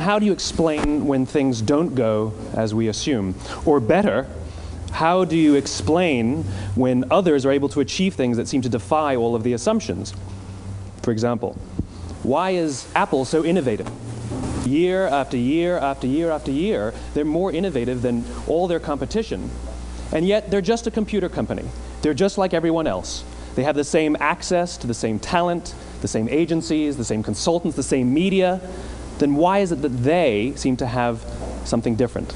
how do you explain when things don't go as we assume? Or better, how do you explain when others are able to achieve things that seem to defy all of the assumptions? For example, why is Apple so innovative? Year after year after year after year, they're more innovative than all their competition. And yet, they're just a computer company. They're just like everyone else. They have the same access to the same talent, the same agencies, the same consultants, the same media. Then why is it that they seem to have something different?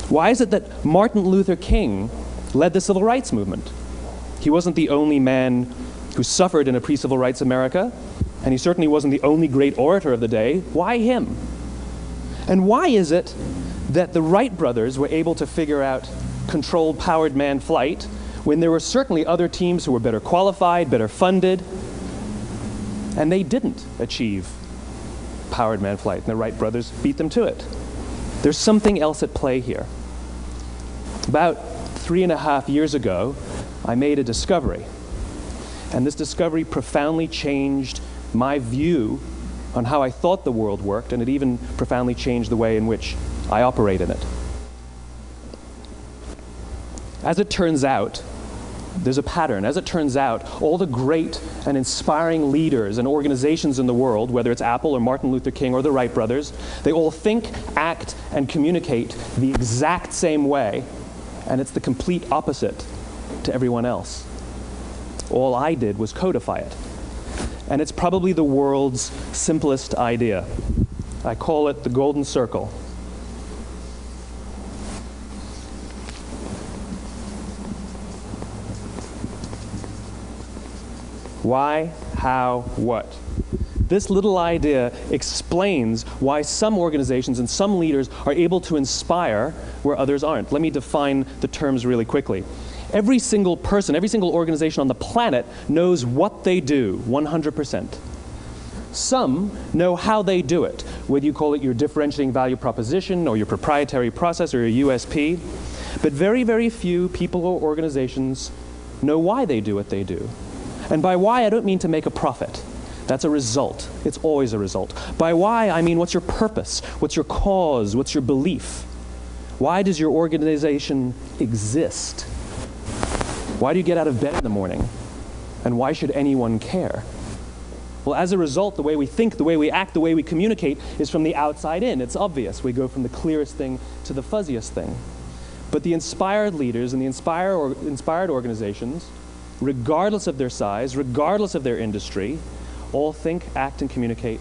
Why is it that Martin Luther King led the civil rights movement? He wasn't the only man who suffered in a pre-civil rights America, and he certainly wasn't the only great orator of the day. Why him? And why is it that the Wright brothers were able to figure out controlled powered manned flight when there were certainly other teams who were better qualified, better funded, and they didn't achieve powered manned flight, and the Wright brothers beat them to it? There's something else at play here. About 3.5 years ago, I made a discovery, and this discovery profoundly changed my view on how I thought the world worked, and it even profoundly changed the way in which I operate in it. As it turns out, there's a pattern. As it turns out, all the great and inspiring leaders and organizations in the world, whether it's Apple or Martin Luther King or the Wright brothers, they all think, act, and communicate the exact same way, and it's the complete opposite to everyone else. All I did was codify it. And it's probably the world's simplest idea. I call it the golden circle. Why, how, what? This little idea explains why some organizations and some leaders are able to inspire where others aren't. Let me define the terms really quickly. Every single person, every single organization on the planet knows what they do, 100%. Some know how they do it, whether you call it your differentiating value proposition or your proprietary process or your USP. But very, very few people or organizations know why they do what they do. And by why, I don't mean to make a profit. That's a result. It's always a result. By why, I mean what's your purpose? What's your cause? What's your belief? Why does your organization exist? Why do you get out of bed in the morning? And why should anyone care? Well, as a result, the way we think, the way we act, the way we communicate is from the outside in. It's obvious. We go from the clearest thing to the fuzziest thing. But the inspired leaders and the inspired organizations, regardless of their size, regardless of their industry, all think, act, and communicate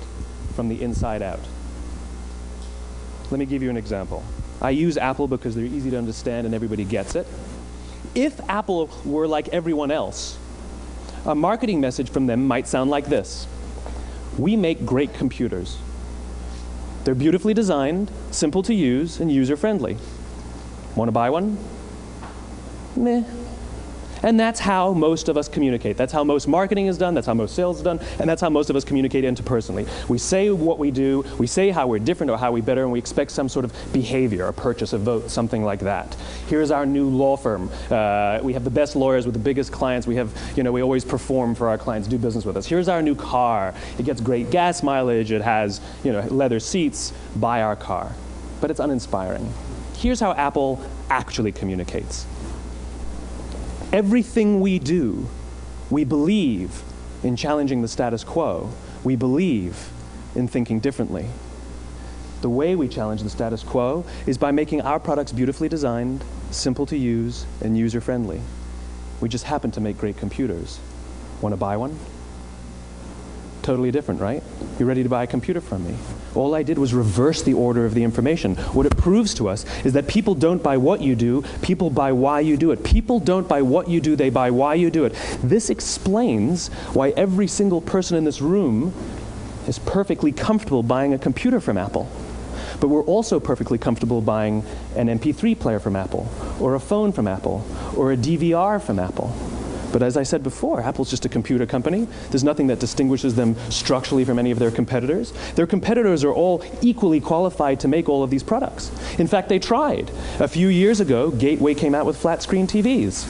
from the inside out. Let me give you an example. I use Apple because they're easy to understand and everybody gets it. If Apple were like everyone else, a marketing message from them might sound like this. We make great computers. They're beautifully designed, simple to use, and user-friendly. Want to buy one? Meh. And that's how most of us communicate. That's how most marketing is done, that's how most sales is done, and that's how most of us communicate interpersonally. We say what we do, we say how we're different or how we're better, and we expect some sort of behavior, a purchase, a vote, something like that. Here's our new law firm. We have the best lawyers with the biggest clients. We have, we always perform for our clients, do business with us. Here's our new car. It gets great gas mileage. It has, leather seats. Buy our car. But it's uninspiring. Here's how Apple actually communicates. Everything we do, we believe in challenging the status quo. We believe in thinking differently. The way we challenge the status quo is by making our products beautifully designed, simple to use, and user-friendly. We just happen to make great computers. Want to buy one? Totally different, right? You're ready to buy a computer from me. All I did was reverse the order of the information. What it proves to us is that people don't buy what you do, people buy why you do it. People don't buy what you do, they buy why you do it. This explains why every single person in this room is perfectly comfortable buying a computer from Apple. But we're also perfectly comfortable buying an MP3 player from Apple, or a phone from Apple, or a DVR from Apple. But as I said before, Apple's just a computer company. There's nothing that distinguishes them structurally from any of their competitors. Their competitors are all equally qualified to make all of these products. In fact, they tried. A few years ago, Gateway came out with flat-screen TVs.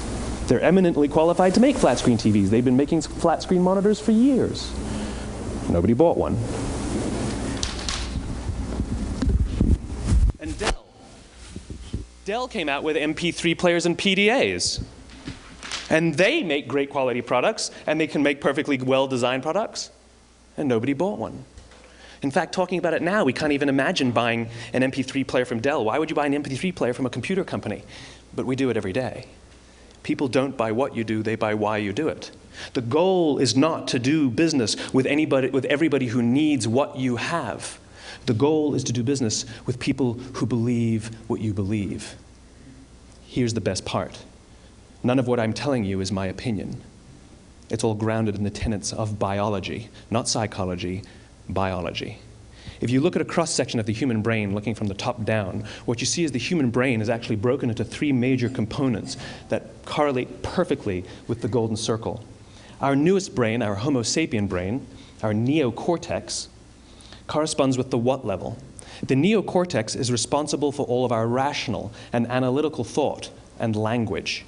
They're eminently qualified to make flat-screen TVs. They've been making flat-screen monitors for years. Nobody bought one. Dell came out with MP3 players and PDAs. And they make great quality products, and they can make perfectly well-designed products, and nobody bought one. In fact, talking about it now, we can't even imagine buying an MP3 player from Dell. Why would you buy an MP3 player from a computer company? But we do it every day. People don't buy what you do, they buy why you do it. The goal is not to do business with everybody who needs what you have. The goal is to do business with people who believe what you believe. Here's the best part. None of what I'm telling you is my opinion. It's all grounded in the tenets of biology, not psychology, biology. If you look at a cross-section of the human brain, looking from the top down, what you see is the human brain is actually broken into three major components that correlate perfectly with the golden circle. Our newest brain, our Homo sapien brain, our neocortex, corresponds with the what level. The neocortex is responsible for all of our rational and analytical thought and language.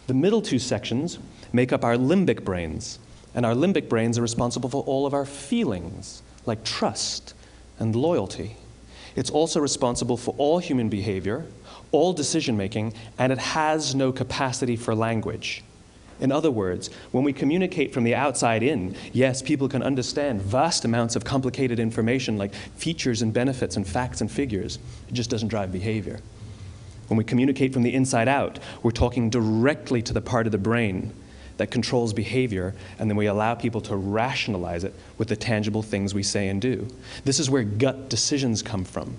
The middle two sections make up our limbic brains, and our limbic brains are responsible for all of our feelings, like trust and loyalty. It's also responsible for all human behavior, all decision-making, and it has no capacity for language. In other words, when we communicate from the outside in, yes, people can understand vast amounts of complicated information like features and benefits and facts and figures. It just doesn't drive behavior. When we communicate from the inside out, we're talking directly to the part of the brain that controls behavior, and then we allow people to rationalize it with the tangible things we say and do. This is where gut decisions come from.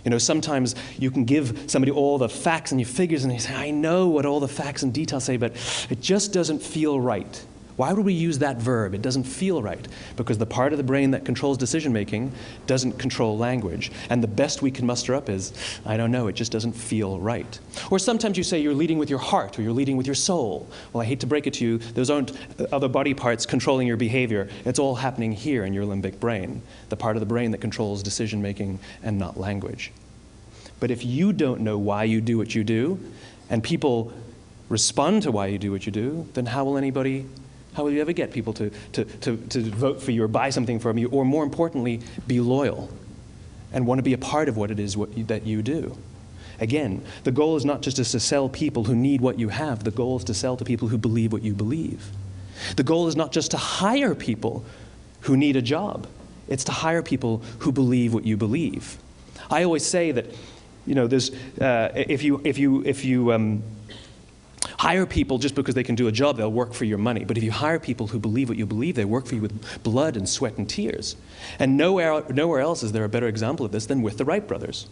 You know, sometimes you can give somebody all the facts and your figures, and they say, I know what all the facts and details say, but it just doesn't feel right. Why would we use that verb? It doesn't feel right. Because the part of the brain that controls decision-making doesn't control language. And the best we can muster up is, I don't know, it just doesn't feel right. Or sometimes you say you're leading with your heart or you're leading with your soul. Well, I hate to break it to you, those aren't other body parts controlling your behavior. It's all happening here in your limbic brain, the part of the brain that controls decision-making and not language. But if you don't know why you do what you do, and people respond to why you do what you do, then how will you ever get people to vote for you or buy something from you, or more importantly, be loyal and want to be a part of what it is that you do? Again, the goal is not just to sell people who need what you have. The goal is to sell to people who believe what you believe. The goal is not just to hire people who need a job. It's to hire people who believe what you believe. I always say that, you know, there's, if you hire people just because they can do a job, they'll work for your money. But if you hire people who believe what you believe, they work for you with blood and sweat and tears. And nowhere else is there a better example of this than with the Wright brothers.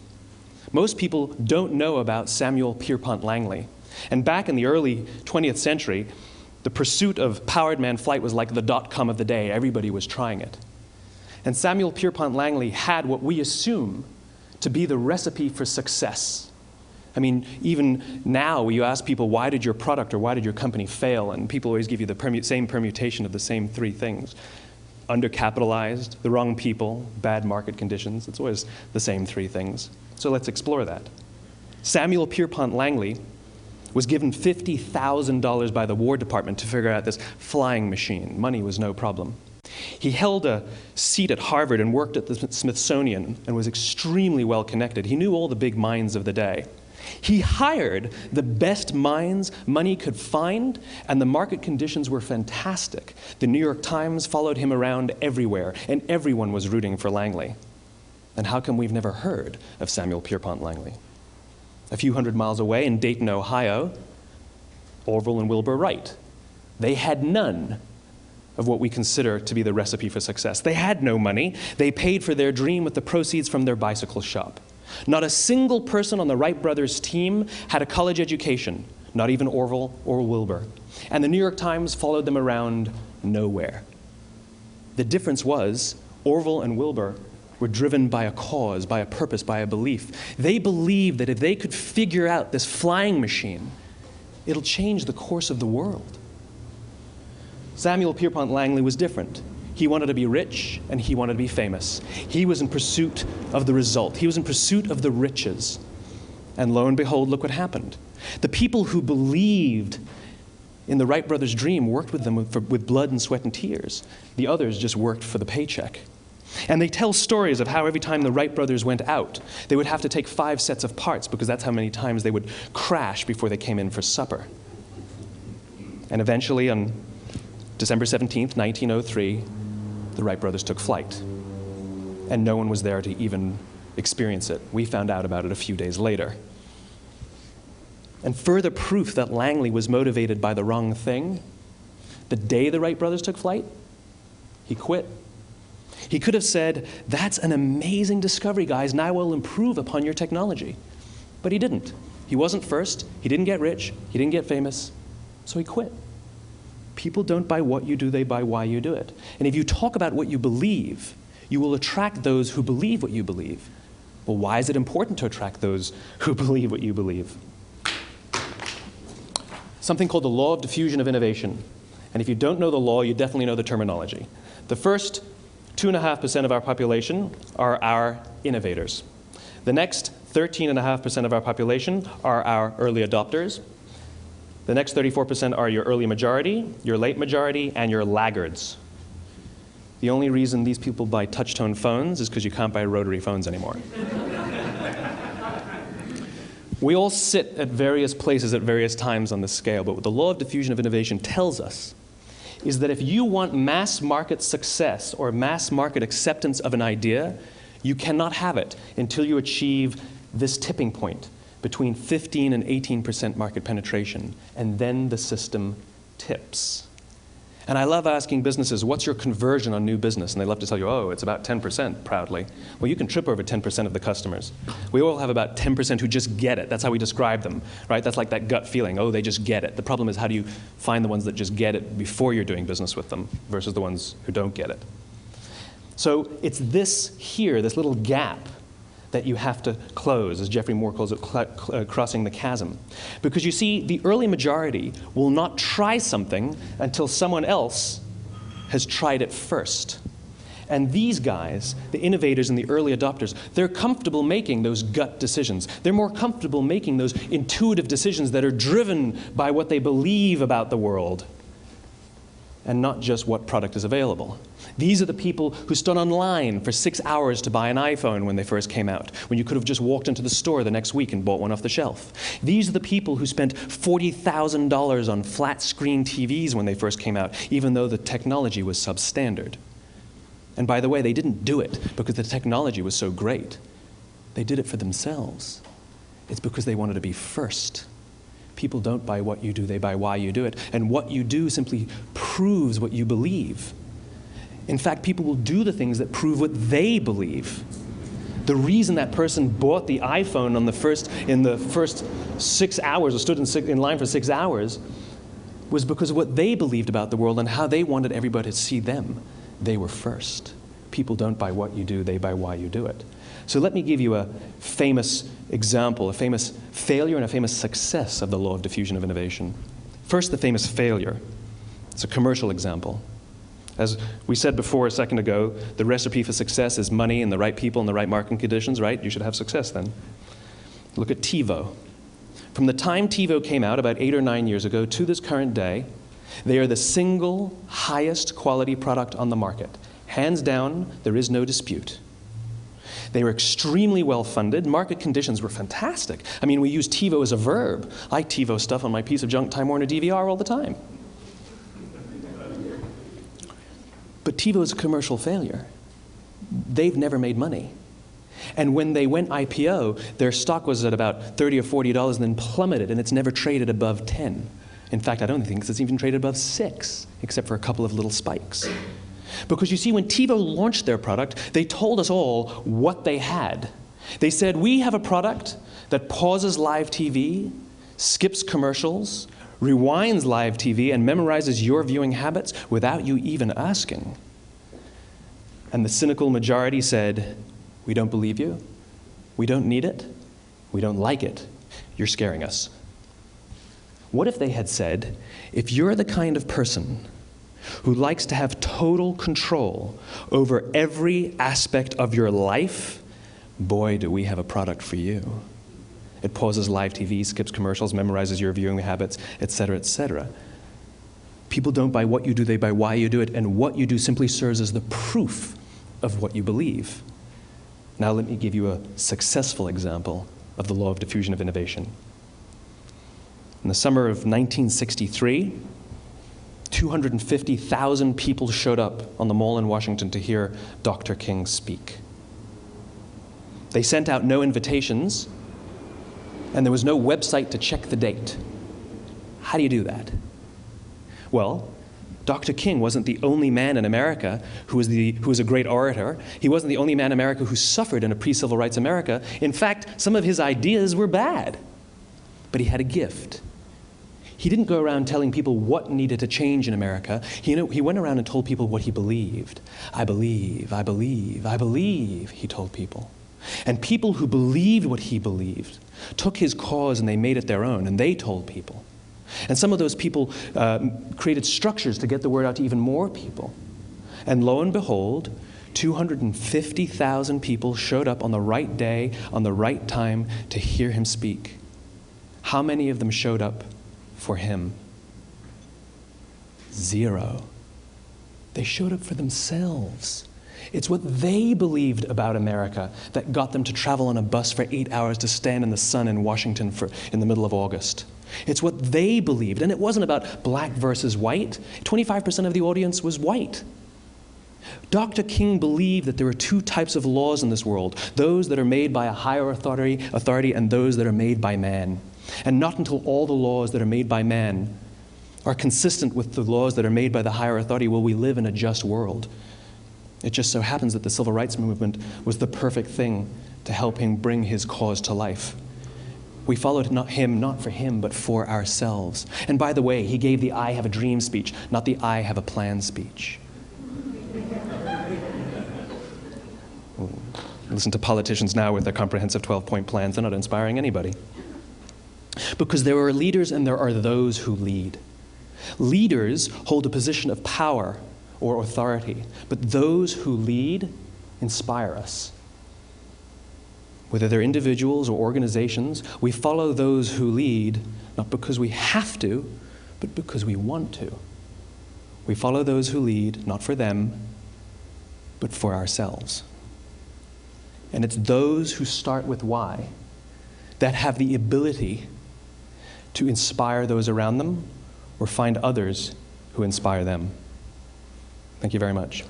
Most people don't know about Samuel Pierpont Langley. And back in the early 20th century, the pursuit of powered man flight was like the dot-com of the day. Everybody was trying it. And Samuel Pierpont Langley had what we assume to be the recipe for success. I mean, even now, you ask people, why did your product or why did your company fail? And people always give you the same permutation of the same three things. Undercapitalized, the wrong people, bad market conditions. It's always the same three things. So let's explore that. Samuel Pierpont Langley was given $50,000 by the War Department to figure out this flying machine. Money was no problem. He held a seat at Harvard and worked at the Smithsonian and was extremely well connected. He knew all the big minds of the day. He hired the best minds money could find, and the market conditions were fantastic. The New York Times followed him around everywhere, and everyone was rooting for Langley. And how come we've never heard of Samuel Pierpont Langley? A few hundred miles away in Dayton, Ohio, Orville and Wilbur Wright. They had none of what we consider to be the recipe for success. They had no money. They paid for their dream with the proceeds from their bicycle shop. Not a single person on the Wright brothers' team had a college education, not even Orville or Wilbur. And the New York Times followed them around nowhere. The difference was Orville and Wilbur were driven by a cause, by a purpose, by a belief. They believed that if they could figure out this flying machine, it'll change the course of the world. Samuel Pierpont Langley was different. He wanted to be rich, and he wanted to be famous. He was in pursuit of the result. He was in pursuit of the riches. And lo and behold, look what happened. The people who believed in the Wright brothers' dream worked with them with blood and sweat and tears. The others just worked for the paycheck. And they tell stories of how every time the Wright brothers went out, they would have to take 5 sets of parts because that's how many times they would crash before they came in for supper. And eventually, on December 17th, 1903, the Wright brothers took flight. And no one was there to even experience it. We found out about it a few days later. And further proof that Langley was motivated by the wrong thing, the day the Wright brothers took flight, he quit. He could have said, "That's an amazing discovery, guys, and I will improve upon your technology." But he didn't. He wasn't first. He didn't get rich. He didn't get famous. So he quit. People don't buy what you do, they buy why you do it. And if you talk about what you believe, you will attract those who believe what you believe. Well, why is it important to attract those who believe what you believe? Something called the law of diffusion of innovation. And if you don't know the law, you definitely know the terminology. The first 2.5% of our population are our innovators. The next 13.5% of our population are our early adopters. The next 34% are your early majority, your late majority, and your laggards. The only reason these people buy touch-tone phones is because you can't buy rotary phones anymore. We all sit at various places at various times on the scale, but what the law of diffusion of innovation tells us is that if you want mass market success or mass market acceptance of an idea, you cannot have it until you achieve this tipping point between 15 and 18% market penetration, and then the system tips. And I love asking businesses, what's your conversion on new business? And they love to tell you, oh, it's about 10% proudly. Well, you can trip over 10% of the customers. We all have about 10% who just get it. That's how we describe them, right? That's like that gut feeling, oh, they just get it. The problem is, how do you find the ones that just get it before you're doing business with them versus the ones who don't get it? So it's this here, this little gap, that you have to close, as Geoffrey Moore calls it, crossing the chasm. Because you see, the early majority will not try something until someone else has tried it first. And these guys, the innovators and the early adopters, they're comfortable making those gut decisions. They're more comfortable making those intuitive decisions that are driven by what they believe about the world, and not just what product is available. These are the people who stood online for 6 hours to buy an iPhone when they first came out, when you could have just walked into the store the next week and bought one off the shelf. These are the people who spent $40,000 on flat-screen TVs when they first came out, even though the technology was substandard. And by the way, they didn't do it because the technology was so great. They did it for themselves. It's because they wanted to be first. People don't buy what you do, they buy why you do it. And what you do simply proves what you believe. In fact, people will do the things that prove what they believe. The reason that person bought the iPhone in the first 6 hours, or stood in line for 6 hours, was because of what they believed about the world and how they wanted everybody to see them. They were first. People don't buy what you do, they buy why you do it. So let me give you a famous example, a famous failure and a famous success of the law of diffusion of innovation. First, the famous failure. It's a commercial example. As we said before a second ago, the recipe for success is money and the right people and the right marketing conditions, right? You should have success then. Look at TiVo. From the time TiVo came out about 8 or 9 years ago to this current day, they are the single highest quality product on the market. Hands down, there is no dispute. They were extremely well funded. Market conditions were fantastic. I mean, we use TiVo as a verb. I TiVo stuff on my piece of junk Time Warner DVR all the time. But TiVo is a commercial failure. They've never made money. And when they went IPO, their stock was at about $30 or $40 and then plummeted, and it's never traded above 10. In fact, I don't think it's even traded above 6, except for a couple of little spikes. Because you see, when TiVo launched their product, they told us all what they had. They said, we have a product that pauses live TV, skips commercials, rewinds live TV, and memorizes your viewing habits without you even asking. And the cynical majority said, we don't believe you, we don't need it, we don't like it, you're scaring us. What if they had said, if you're the kind of person who likes to have total control over every aspect of your life, boy, do we have a product for you. It pauses live TV, skips commercials, memorizes your viewing habits, etc., etc. People don't buy what you do, they buy why you do it, and what you do simply serves as the proof of what you believe. Now let me give you a successful example of the law of diffusion of innovation. In the summer of 1963, 250,000 people showed up on the Mall in Washington to hear Dr. King speak. They sent out no invitations, and there was no website to check the date. How do you do that? Well, Dr. King wasn't the only man in America who was a great orator. He wasn't the only man in America who suffered in a pre-civil rights America. In fact, some of his ideas were bad. But he had a gift. He didn't go around telling people what needed to change in America. He went around and told people what he believed. I believe, I believe, I believe, he told people. And people who believed what he believed took his cause and they made it their own, and they told people. And some of those people created structures to get the word out to even more people. And lo and behold, 250,000 people showed up on the right day, on the right time to hear him speak. How many of them showed up for him? 0. They showed up for themselves. It's what they believed about America that got them to travel on a bus for 8 hours to stand in the sun in Washington in the middle of August. It's what they believed, and it wasn't about black versus white. 25% of the audience was white. Dr. King believed that there are 2 types of laws in this world, those that are made by a higher authority and those that are made by man. And not until all the laws that are made by man are consistent with the laws that are made by the higher authority will we live in a just world. It just so happens that the civil rights movement was the perfect thing to help him bring his cause to life. We followed him not for him, but for ourselves. And by the way, he gave the I have a dream speech, not the I have a plan speech. Listen to politicians now with their comprehensive 12-point plans. They're not inspiring anybody. Because there are leaders and there are those who lead. Leaders hold a position of power or authority, but those who lead inspire us. Whether they're individuals or organizations, we follow those who lead, not because we have to, but because we want to. We follow those who lead, not for them, but for ourselves. And it's those who start with why that have the ability to inspire those around them or find others who inspire them. Thank you very much.